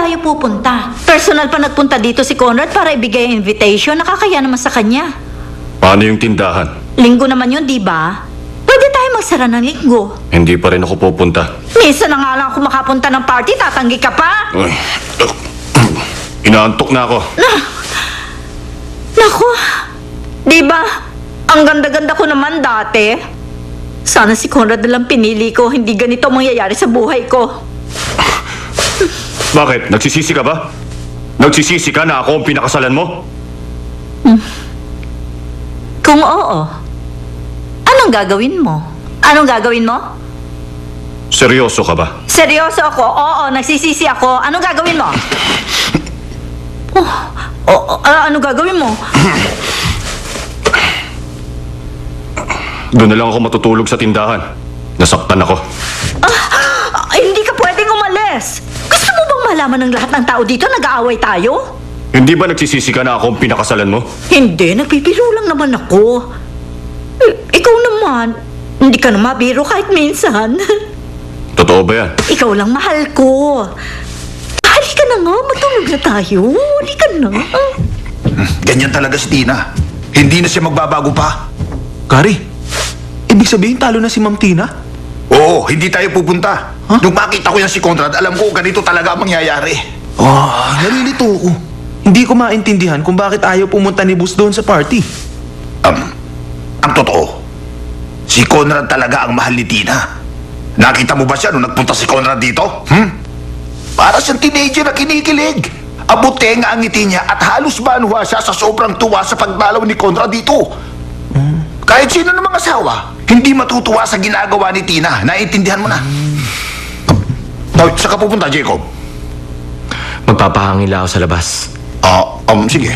tayo pupunta? Personal pa nagpunta dito si Conrad para ibigay ang invitation. Nakakaya naman sa kanya. Paano yung tindahan? Linggo naman yun, di ba? Pwede tayo magsara ng linggo. Hindi pa rin ako pupunta. Minsan na nga lang ako makapunta ng party, tatanggi ka pa. Uy. Inaantok na ako. Naku, di ba? Ang ganda-ganda ko naman dati. Sana si Conrad na lang pinili ko, hindi ganito ang mangyayari sa buhay ko. Bakit? Nagsisisi ka ba? Nagsisisi ka na ako ang pinakasalan mo? Kung oo, anong gagawin mo? Anong gagawin mo? Seryoso ka ba? Seryoso ako, oo, nagsisisi ako. Anong gagawin mo? Anong gagawin mo? Doon na lang ako matutulog sa tindahan. Nasaktan ako. Hindi ka pwedeng umalis. Gusto mo bang malaman ng lahat ng tao dito nag-aaway tayo? Hindi ba nagsisisi ka na ako ang pinakasalan mo? Hindi, nagpipiro lang naman ako. Ikaw naman, hindi ka na mabiro kahit minsan. Totoo ba yan? Ikaw lang mahal ko. Halika na nga, matulog na tayo. Halika na. Ganyan talaga si Tina. Hindi na siya magbabago pa. Kari, ibig sabihin talo na si Ma'am Tina? Oo, hindi tayo pupunta. Nung makita ko yan si Conrad, alam ko ganito talaga ang mangyayari. Nalilito ko. Hindi ko maintindihan kung bakit ayaw pumunta ni Boss doon sa party. Ang totoo, si Conrad talaga ang mahal ni Tina. Nakita mo ba siya nung nagpunta si Conrad dito? Para siyang teenager na kinikilig. Abutenga ang ngiti niya at halos banwa siya sa sobrang tuwa sa pagdalaw ni Conrad dito. Kahit sino ng mga asawa, hindi matutuwa sa ginagawa ni Tina. Naiintindihan mo na. Saan ka pupunta, Jacob? Magpapahangin lang ako sa labas. Sige.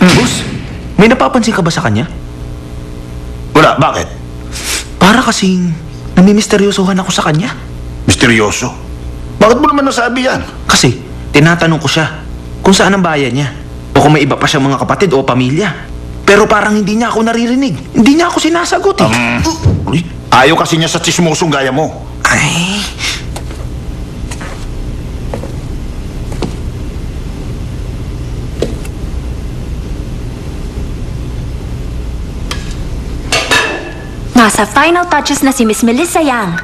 Boss, may napapansin ka ba sa kanya? Wala, bakit? Para kasing namimisteryosohan ako sa kanya. Misteryoso? Bakit mo naman nasabi yan? Kasi tinatanong ko siya kung saan ang bayan niya. O kung may iba pa siyang mga kapatid o pamilya. Pero parang hindi niya ako naririnig. Hindi niya ako sinasagot eh. Ayaw kasi niya sa tsismosong gaya mo. Ay... Nasa final touches na si Miss Melissa Yang.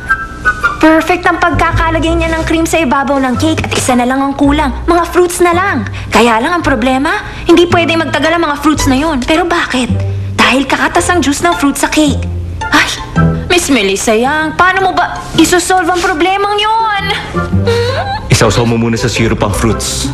Perfect ang pagkakalagay niya ng cream sa ibabaw ng cake at isa na lang ang kulang. Mga fruits na lang. Kaya lang ang problema, hindi pwedeng magtagal ang mga fruits na yon. Pero bakit? Dahil kakatas ang juice ng fruit sa cake. Ay, Miss Melissa Yang, paano mo ba isosolve ang problemang yon? Isawsaw mo muna sa syrup ang fruits.